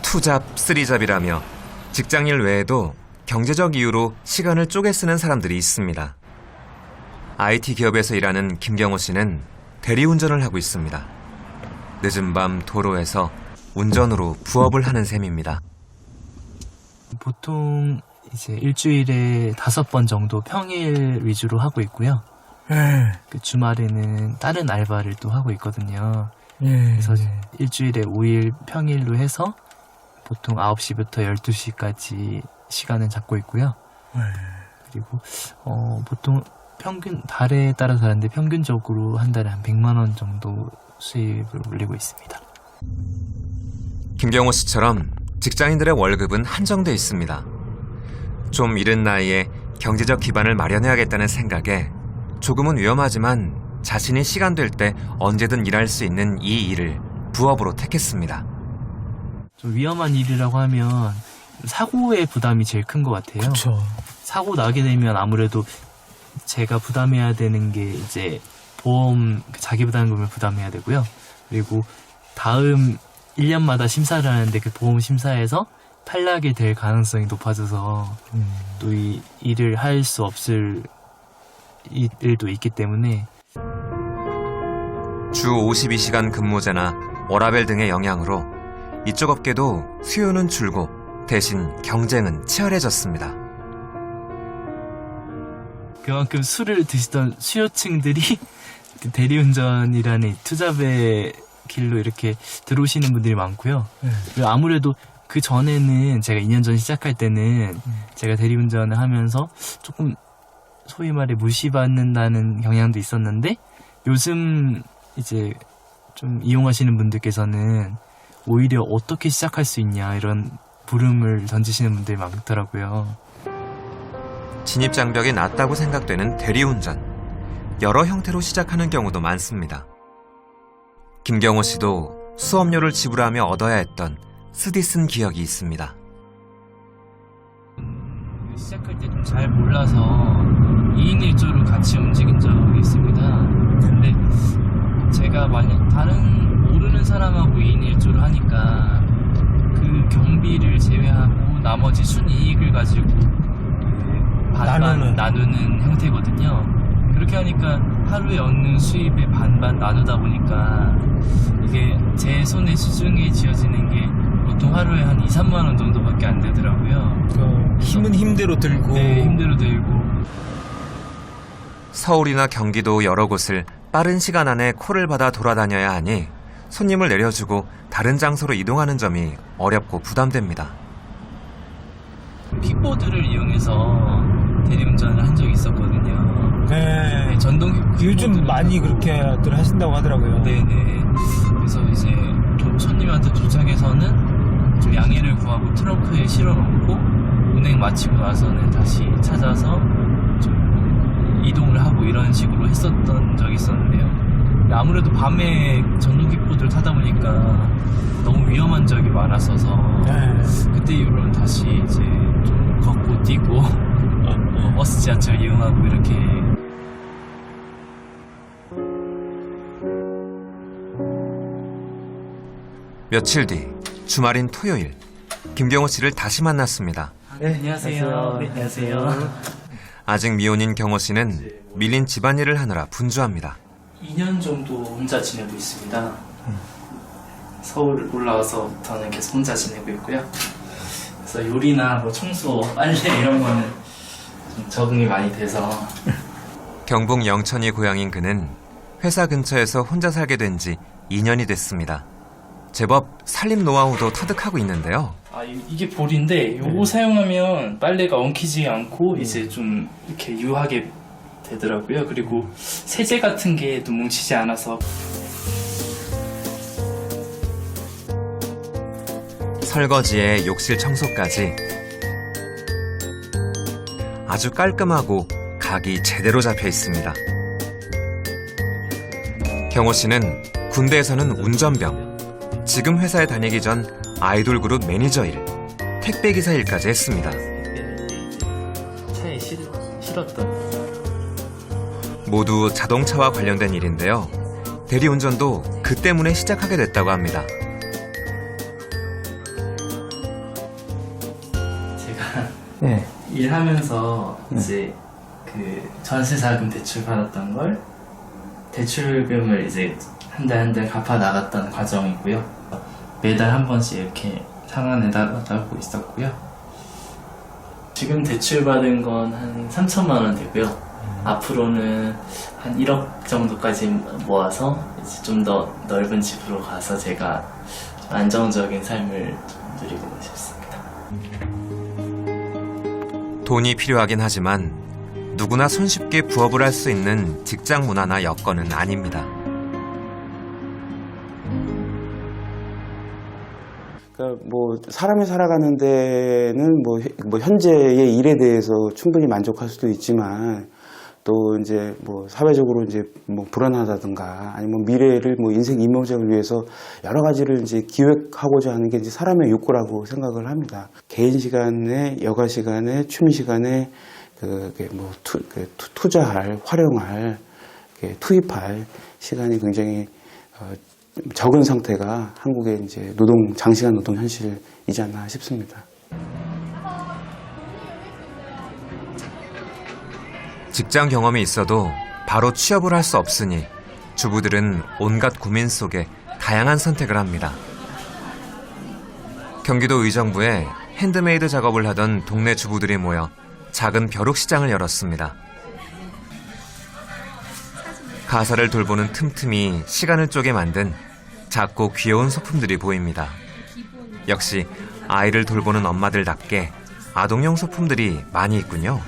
투잡, 쓰리잡이라며 직장일 외에도 경제적 이유로 시간을 쪼개 쓰는 사람들이 있습니다. IT 기업에서 일하는 김경호 씨는 대리운전을 하고 있습니다. 늦은 밤 도로에서 운전으로 부업을 하는 셈입니다. 보통 이제 일주일에 5번 정도 평일 위주로 하고 있고요. 그 주말에는 다른 알바를 또 하고 있거든요. 그래서 일주일에 5일 평일로 해서 보통 9시부터 12시까지 시간을 잡고 있고요. 그리고 보통 평균 달에 따라 다른데 평균적으로 한 달에 한 100만 원 정도 수입을 올리고 있습니다. 김경호 씨처럼 직장인들의 월급은 한정돼 있습니다. 좀 이른 나이에 경제적 기반을 마련해야겠다는 생각에 조금은 위험하지만 자신이 시간 될 때 언제든 일할 수 있는 이 일을 부업으로 택했습니다. 좀 위험한 일이라고 하면 사고의 부담이 제일 큰 것 같아요. 그쵸. 사고 나게 되면 아무래도 제가 부담해야 되는 게 이제 보험, 자기 부담금을 부담해야 되고요. 그리고 다음 1년마다 심사를 하는데 그 보험 심사에서 탈락이 될 가능성이 높아져서 또 이 일을 할 수 없을 일도 있기 때문에 주 52시간 근무제나 워라밸 등의 영향으로 이쪽 업계도 수요는 줄고 대신 경쟁은 치열해졌습니다. 그만큼 술을 드시던 수요층들이 대리운전이라는 투잡의 길로 이렇게 들어오시는 분들이 많고요. 그리고 아무래도 그 전에는 제가 2년 전 시작할 때는 제가 대리운전을 하면서 조금 소위 말해 무시받는다는 경향도 있었는데 요즘 이제 좀 이용하시는 분들께서는 오히려 어떻게 시작할 수 있냐 이런 부름을 던지시는 분들이 많더라고요. 진입장벽이 낮다고 생각되는 대리운전. 여러 형태로 시작하는 경우도 많습니다. 김경호 씨도 수업료를 지불하며 얻어야 했던 쓰디 쓴 기억이 있습니다. 시작할 때 좀 잘 몰라서 2인 1조로 같이 움직인 적이 있습니다. 근데 제가 만약 다른 모르는 사람하고 2인 1조를 하니까 그 경비를 제외하고 나머지 순이익을 가지고 반반 나누는 형태거든요. 그렇게 하니까 하루에 얻는 수입의 반반 나누다 보니까 이게 제 손에 시중에 지어지는 게 보통 하루에 한 2, 3만 원 정도밖에 안 되더라고요. 힘은 힘대로 들고. 네, 힘대로 들고. 서울이나 경기도 여러 곳을 빠른 시간 안에 콜을 받아 돌아다녀야 하니 손님을 내려주고 다른 장소로 이동하는 점이 어렵고 부담됩니다. 킥보드를 이용해서 대리운전을 한 적이 있었거든요. 네. 전동 요즘 많이 그렇게들 하신다고 하더라고요. 네네. 그래서 이제 손님한테 도착해서는 좀 양해를 구하고 트렁크에 실어놓고 운행 마치고 나서는 다시 찾아서 좀 이동을 하고 이런 식으로 했었던 적이 있었는데요. 아무래도 밤에 전동 킥보드를 타다 보니까 너무 위험한 적이 많았어서 그때 이후로는 다시 이제 좀 걷고 뛰고 버스 지하철 이용하고 이렇게. 며칠 뒤 주말인 토요일 김경호 씨를 다시 만났습니다. 네, 안녕하세요. 네, 안녕하세요. 아직 미혼인 경호 씨는 밀린 집안일을 하느라 분주합니다. 2년 정도 혼자 지내고 있습니다. 서울 올라와서부터는 계속 혼자 지내고 있고요. 그래서 요리나 뭐 청소, 빨래 이런 거는 좀 적응이 많이 돼서. 경북 영천이 고향인 그는 회사 근처에서 혼자 살게 된 지 2년이 됐습니다. 제법 살림 노하우도 터득하고 있는데요. 이게 볼인데 요거 사용하면 빨래가 엉키지 않고 이제 좀 이렇게 유하게 되더라고요. 그리고 세제 같은 게 또 뭉치지 않아서. 설거지에 욕실 청소까지 아주 깔끔하고 각이 제대로 잡혀 있습니다. 경호 씨는 군대에서는 운전병, 지금 회사에 다니기 전 아이돌 그룹 매니저 일, 택배 기사 일까지 했습니다. 차에 실었던. 모두 자동차와 관련된 일인데요. 대리운전도 그 때문에 시작하게 됐다고 합니다. 네. 일하면서 이제 그 전세 자금 대출 받았던 걸 대출금을 이제 한 달 한 달 갚아 나갔던 과정이고요. 매달 한 번씩 이렇게 상환해나가고 있었고요. 지금 대출 받은 건 한 3천만 원 되고요. 앞으로는 한 1억 정도까지 모아서 이제 좀 더 넓은 집으로 가서 제가 좀 안정적인 삶을 누리고 싶습니다. 돈이 필요하긴 하지만 누구나 손쉽게 부업을 할 수 있는 직장 문화나 여건은 아닙니다. 그러니까 뭐 사람이 살아가는 데는 뭐 현재의 일에 대해서 충분히 만족할 수도 있지만 또 이제 뭐 사회적으로 이제 뭐 불안하다든가 아니면 미래를 뭐 인생 이모작을 위해서 여러 가지를 이제 기획하고자 하는 게 이제 사람의 욕구라고 생각을 합니다. 개인 시간에, 여가 시간에, 취미 시간에 그게 뭐 투자할, 활용할, 투입할 시간이 굉장히 적은 상태가 한국의 이제 장시간 노동 현실이지 않나 싶습니다. 직장 경험이 있어도 바로 취업을 할 수 없으니 주부들은 온갖 고민 속에 다양한 선택을 합니다. 경기도 의정부에 핸드메이드 작업을 하던 동네 주부들이 모여 작은 벼룩시장을 열었습니다. 가사를 돌보는 틈틈이 시간을 쪼개 만든 작고 귀여운 소품들이 보입니다. 역시 아이를 돌보는 엄마들답게 아동용 소품들이 많이 있군요.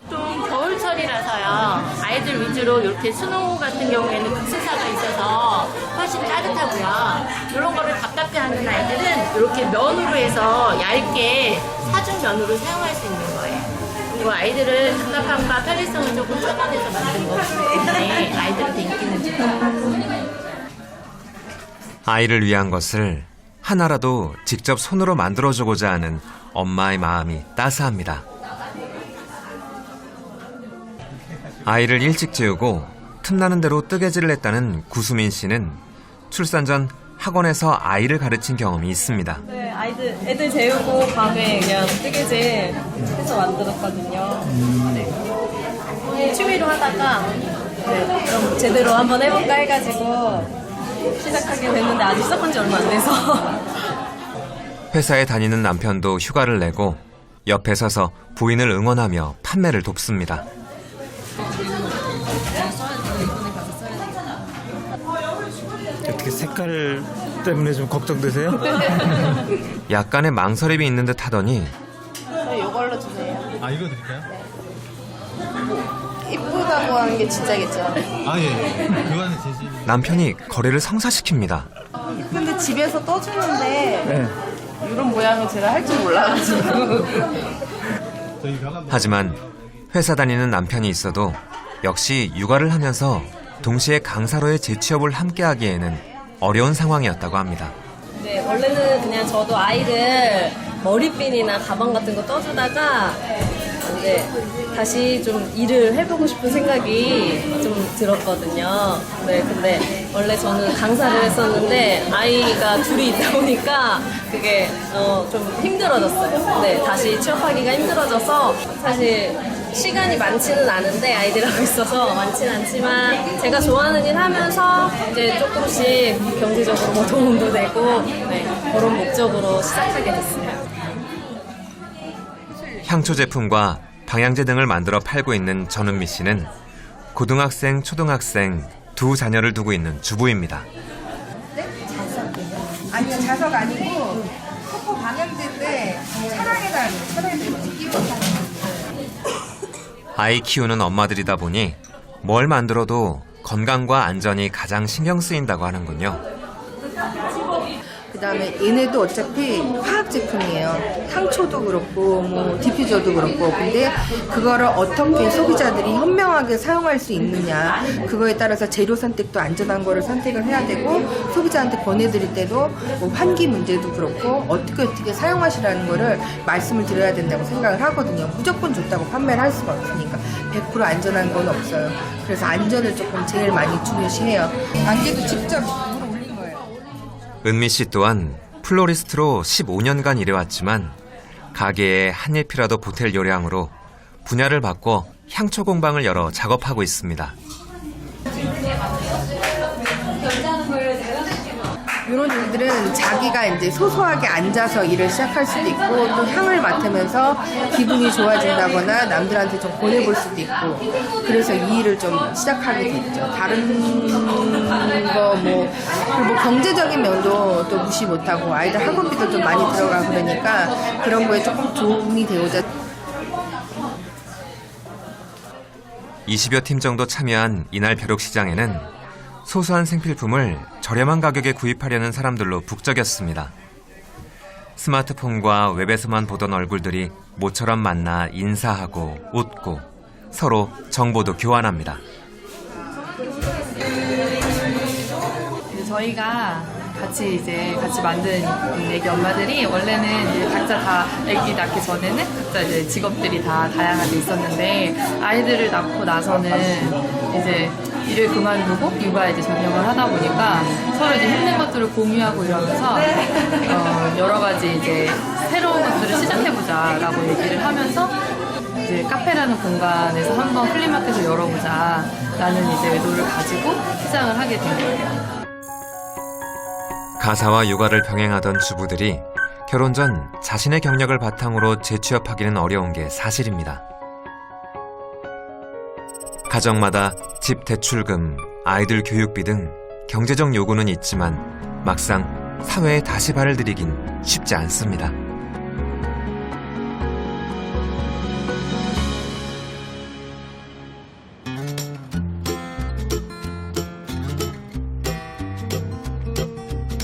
좀 겨울철이라서요. 아이들 위주로 이렇게 스노우 같은 경우에는 극세사가 있어서 훨씬 따뜻하고요. 이런 거를 답답해하는 아이들은 이렇게 면으로 해서 얇게 사준 면으로 사용할 수 있는 거예요. 그리고 아이들은 답답함과 편리성을 조금 차단해서 만든 거기 때문에 아이들한테 인기는 좋아요. 아이를 위한 것을 하나라도 직접 손으로 만들어주고자 하는 엄마의 마음이 따스합니다. 아이를 일찍 재우고 틈나는 대로 뜨개질을 했다는 구수민 씨는 출산 전 학원에서 아이를 가르친 경험이 있습니다. 네, 애들 재우고 밤에 그냥 뜨개질 해서 만들었거든요. 네. 취미로 하다가 네, 그럼 제대로 한번 해볼까 해가지고 시작하게 됐는데 아직 시작한 지 얼마 안 돼서. 회사에 다니는 남편도 휴가를 내고 옆에 서서 부인을 응원하며 판매를 돕습니다. 어떻게 색깔 때문에 좀 걱정되세요? 약간의 망설임이 있는 듯 하더니 이걸로 주세요. 아, 이거 드릴까요? 이쁘다고 하는 게 진짜겠죠. 아, 예. 그 안에 재질. 남편이 거래를 성사시킵니다. 근데 집에서 떠주는데 네. 이런 모양을 제가 할 줄 몰라가지고. 저희 가방. 하지만 회사 다니는 남편이 있어도 역시 육아를 하면서 동시에 강사로의 재취업을 함께하기에는 어려운 상황이었다고 합니다. 네, 원래는 그냥 저도 아이를 머리핀이나 가방 같은 거 떠주다가 이제 다시 좀 일을 해보고 싶은 생각이 좀 들었거든요. 네, 근데 원래 저는 강사를 했었는데 아이가 둘이 있다 보니까 그게 좀 힘들어졌어요. 네, 다시 취업하기가 힘들어져서 사실 시간이 많지는 않은데 아이들 하고 있어서 많지는 않지만 제가 좋아하는 일 하면서 이제 조금씩 경제적으로 뭐 도움도 되고 네, 그런 목적으로 시작하게 됐어요. 향초 제품과 방향제 등을 만들어 팔고 있는 전은미 씨는 고등학생, 초등학생 두 자녀를 두고 있는 주부입니다. 아니요, 자석 아니고 코코 방향제인데 차량에다 끼고 아이 키우는 엄마들이다 보니 뭘 만들어도 건강과 안전이 가장 신경 쓰인다고 하는군요. 그다음에 얘네도 어차피 화학 제품이에요. 향초도 그렇고 뭐 디퓨저도 그렇고. 근데 그거를 어떻게 소비자들이 현명하게 사용할 수 있느냐, 그거에 따라서 재료 선택도 안전한 거를 선택을 해야 되고, 소비자한테 보내드릴 때도 뭐 환기 문제도 그렇고 어떻게 사용하시라는 거를 말씀을 드려야 된다고 생각을 하거든요. 무조건 좋다고 판매를 할 수가 없으니까 100% 안전한 건 없어요. 그래서 안전을 조금 제일 많이 중요시해요. 안개도 직접 올린 거예요. 은미 씨 또한 플로리스트로 15년간 일해왔지만 가게에 한 잎이라도 보탤 요량으로 분야를 바꿔 향초 공방을 열어 작업하고 있습니다. 이런 일들은 자기가 이제 소소하게 앉아서 일을 시작할 수도 있고 또 향을 맡으면서 기분이 좋아진다거나 남들한테 좀 보내볼 수도 있고 그래서 이 일을 좀 시작하게 됐죠. 다른 거 그리고 경제적인 면도 또 무시 못하고 아이들 학원비도 좀 많이 들어가고 그러니까 그런 거에 조금 도움이 되고자. 20여 팀 정도 참여한 이날 벼룩시장에는 소소한 생필품을 저렴한 가격에 구입하려는 사람들로 북적였습니다. 스마트폰과 웹에서만 보던 얼굴들이 모처럼 만나 인사하고 웃고 서로 정보도 교환합니다. 저희가 같이 만든 애기 엄마들이 원래는 이제 각자 다 애기 낳기 전에는 각자 이제 직업들이 다 다양하게 있었는데 아이들을 낳고 나서는 이제 일을 그만두고 육아 이제 전념을 하다 보니까 서로 이제 힘든 것들을 공유하고 이러면서 여러 가지 이제 새로운 것들을 시작해보자라고 얘기를 하면서 이제 카페라는 공간에서 한번 플리마켓을 열어보자라는 이제 의도를 가지고 시작을 하게 된 거예요. 가사와 육아를 병행하던 주부들이 결혼 전 자신의 경력을 바탕으로 재취업하기는 어려운 게 사실입니다. 가정마다 집 대출금, 아이들 교육비 등 경제적 요구는 있지만 막상 사회에 다시 발을 들이긴 쉽지 않습니다.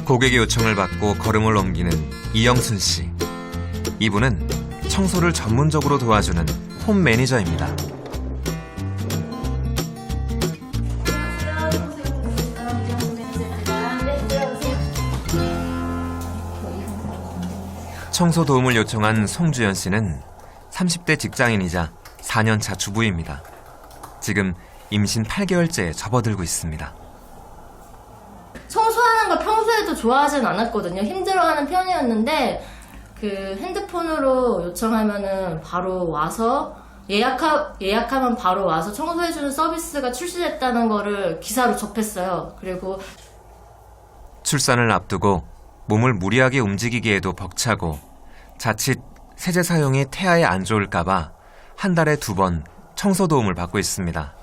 고객의 요청을 받고 걸음을 옮기는 이영순 씨. 이분은 청소를 전문적으로 도와주는 홈 매니저입니다. 청소 도움을 요청한 송주연 씨는 30대 직장인이자 4년차 주부입니다. 지금 임신 8개월째에 접어들고 있습니다. 청소하는 걸 평소에도 좋아하진 않았거든요. 힘들어하는 편이었는데 그 핸드폰으로 요청하면은 바로 와서 예약하면 바로 와서 청소해주는 서비스가 출시됐다는 거를 기사로 접했어요. 그리고 출산을 앞두고 몸을 무리하게 움직이기에도 벅차고 자칫 세제 사용이 태아에 안 좋을까봐 한 달에 2번 청소 도움을 받고 있습니다.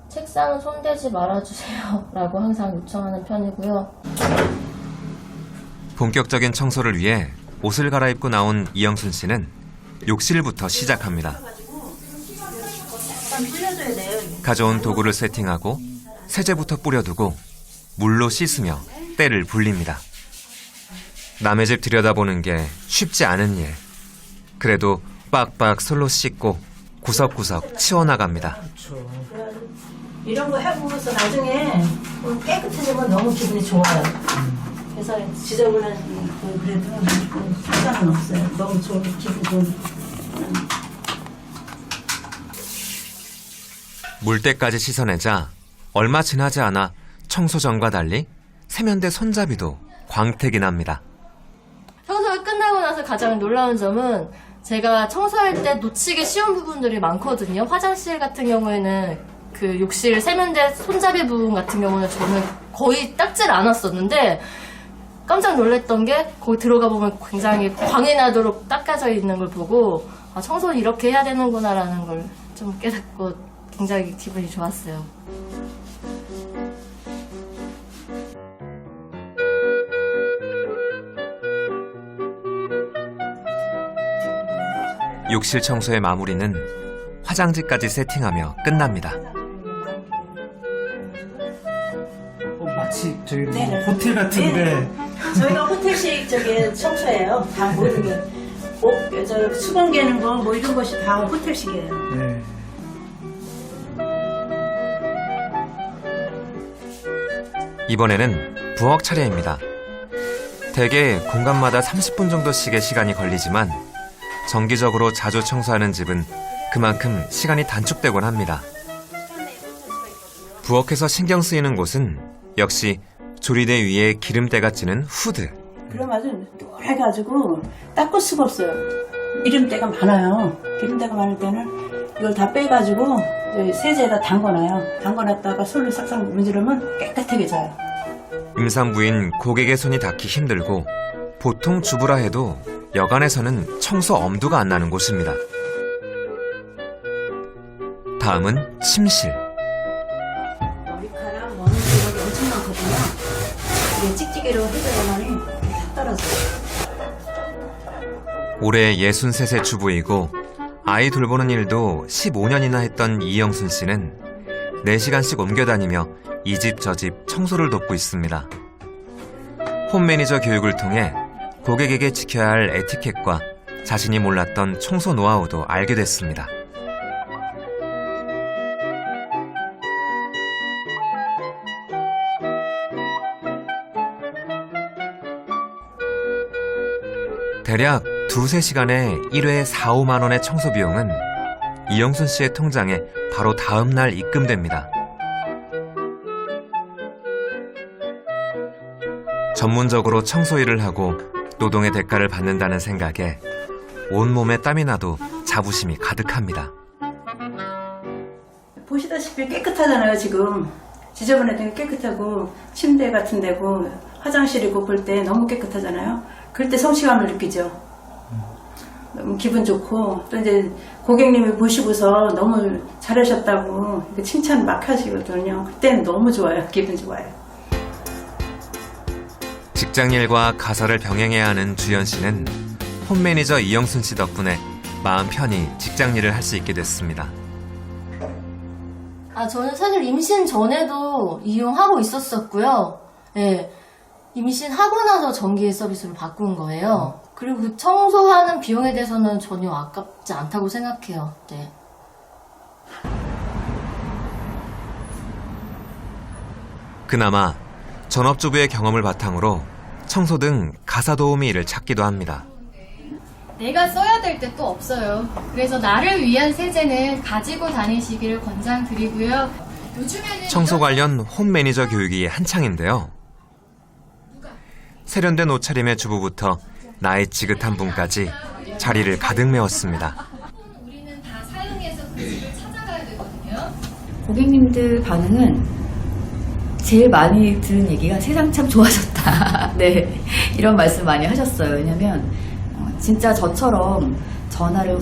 책상은 손대지 말아주세요 라고 항상 요청하는 편이고요. 본격적인 청소를 위해 옷을 갈아입고 나온 이영순 씨는 욕실부터 시작합니다. 가져온 도구를 세팅하고 세제부터 뿌려두고 물로 씻으며 때를 불립니다. 남의 집 들여다보는 게 쉽지 않은 일. 그래도 빡빡 솔로 씻고 구석구석 치워나갑니다. 이런 거 해보면서 나중에 깨끗해지면 너무 기분이 좋아요. 그래서 지저분한 그래도 상관은 없어요. 너무 좋은 기분 좋은. 물때까지 씻어내자 얼마 지나지 않아 청소 전과 달리 세면대 손잡이도 광택이 납니다. 청소가 끝나고 나서 가장 놀라운 점은 제가 청소할 때 놓치기 쉬운 부분들이 많거든요. 화장실 같은 경우에는 그 욕실 세면대 손잡이 부분 같은 경우는 저는 거의 닦질 않았었는데 깜짝 놀랐던 게 거기 들어가 보면 굉장히 광이 나도록 닦아져 있는 걸 보고 아, 청소는 이렇게 해야 되는구나라는 걸 좀 깨닫고 굉장히 기분이 좋았어요. 욕실 청소의 마무리는 화장지까지 세팅하며 끝납니다. 마치 저기 네. 호텔 같은데. 네. 저희가 호텔식 청소예요. 다 모든 게. 수건 개는 거 뭐 이런 것이 다 호텔식이에요. 네. 이번에는 부엌 차례입니다. 대개 공간마다 30분 정도씩의 시간이 걸리지만 정기적으로 자주 청소하는 집은 그만큼 시간이 단축되곤 합니다. 부엌에서 신경 쓰이는 곳은 역시 조리대 위에 기름때가 찌는 후드. 그럼 아주 노래가지고 닦을 수가 없어요. 기름때가 많아요. 기름때가 많을 때는 이걸 다 빼가지고 세제에다 담궈놔요. 담궈놨다가 솔로 싹싹 문지르면 깨끗하게 져요. 임산부인 고객의 손이 닿기 힘들고 보통 주부라 해도 여간에서는 청소 엄두가 안 나는 곳입니다. 다음은 침실. 머리카락, 먼지가 엄청 많거든요. 이게 찍찍이로 해줘야만이 다 떨어져요. 올해 63세 주부이고 아이 돌보는 일도 15년이나 했던 이영순 씨는 4시간씩 옮겨 다니며 이 집 저 집 청소를 돕고 있습니다. 홈 매니저 교육을 통해 고객에게 지켜야 할 에티켓과 자신이 몰랐던 청소 노하우도 알게 됐습니다. 대략 2-3시간에 1회 4-5만 원의 청소 비용은 이영순 씨의 통장에 바로 다음 날 입금됩니다. 전문적으로 청소 일을 하고 노동의 대가를 받는다는 생각에 온몸에 땀이 나도 자부심이 가득합니다. 보시다시피 깨끗하잖아요, 지금. 지저분해도 깨끗하고, 침대 같은 데고, 화장실이고 볼 때 너무 깨끗하잖아요. 그럴 때 성취감을 느끼죠. 너무 기분 좋고, 또 이제 고객님이 보시고서 너무 잘하셨다고 이렇게 칭찬 막 하시거든요. 그때는 너무 좋아요. 기분 좋아요. 직장일과 가사를 병행해야 하는 주연 씨는 홈 매니저 이영순 씨 덕분에 마음 편히 직장일을 할 수 있게 됐습니다. 저는 사실 임신 전에도 이용하고 있었었고요. 예. 임신하고 나서 전기 서비스로 바꾼 거예요. 그리고 그 청소하는 비용에 대해서는 전혀 아깝지 않다고 생각해요. 네. 그나마 전업주부의 경험을 바탕으로 청소 등 가사 도우미 일을 찾기도 합니다. 내가 써야 될 때 또 없어요. 그래서 나를 위한 세제는 가지고 다니시기를 권장드리고요. 요즘에는 청소 관련 홈 매니저 교육이 한창인데요. 세련된 옷차림의 주부부터 나이 지긋한 분까지 자리를 가득 메웠습니다. 우리는 다 사용해서 그 집을 찾아가야 되거든요. 고객님들 반응은 제일 많이 들은 얘기가 세상 참 좋아졌다. 네, 이런 말씀 많이 하셨어요. 왜냐면 진짜 저처럼 전화를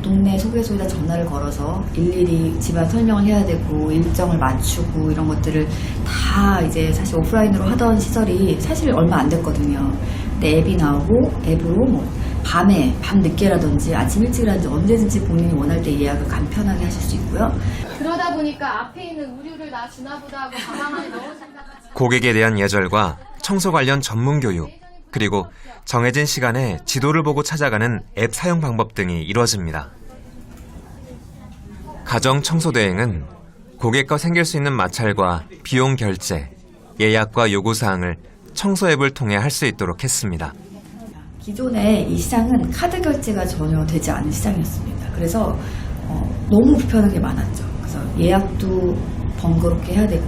동네 소개소에다 전화를 걸어서 일일이 집안 설명을 해야 되고 일정을 맞추고 이런 것들을 다 이제 사실 오프라인으로 하던 시절이 사실 얼마 안 됐거든요. 근데 앱이 나오고 앱으로 밤 늦게라든지 아침 일찍이라든지 언제든지 본인이 원할 때 예약을 간편하게 하실 수 있고요. 그러다 보니까 앞에 있는 우유를 나 주나 보다 하고 가방 안에 넣어준다가 고객에 대한 예절과 청소 관련 전문 교육, 그리고 정해진 시간에 지도를 보고 찾아가는 앱 사용 방법 등이 이루어집니다. 가정 청소 대행은 고객과 생길 수 있는 마찰과 비용 결제, 예약과 요구사항을 청소 앱을 통해 할 수 있도록 했습니다. 기존에 이 시장은 카드 결제가 전혀 되지 않은 시장이었습니다. 그래서 너무 불편한 게 많았죠. 그래서 예약도 번거롭게 해야 되고,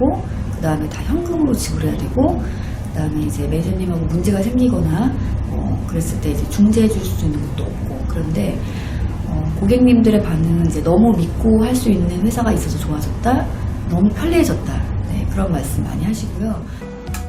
그 다음에 다 현금으로 지불해야 되고, 그 다음에 이제 매니저님하고 문제가 생기거나 그랬을 때 이제 중재해 줄 수 있는 것도 없고. 그런데 고객님들의 반응은 이제 너무 믿고 할 수 있는 회사가 있어서 좋아졌다, 너무 편리해졌다, 네, 그런 말씀 많이 하시고요.